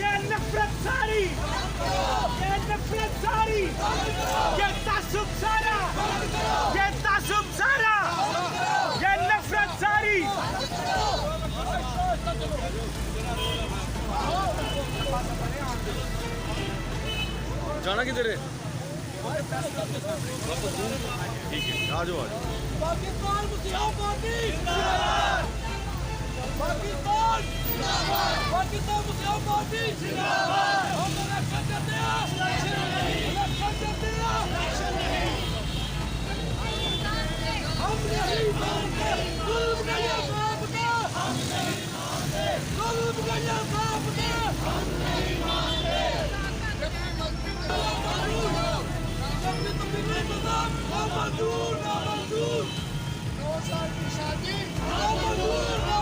ये नफरत सारी, ये नफरत सारी, ये तासुब सारा, ये तासुब सारा, ये नफरत सारी। जाना किधर है? ठीक है, आ जाओ आ जाओ। पाकिस्तान मुस्लिम पार्टी जिंदाबाद, पाकिस्तान जिंदाबाद, पाकिस्तान मुस्लिम पार्टी जिंदाबाद। हम इलेक्शन करते हैं, इलेक्शन करते हैं, हम नहीं मानते जुल्म का ये मानते, हम नहीं मानते जुल्म का ये मानते, हम नहीं मानते। मंजूर ना मंजूर, 9 साल की शादी ना मंजूर ना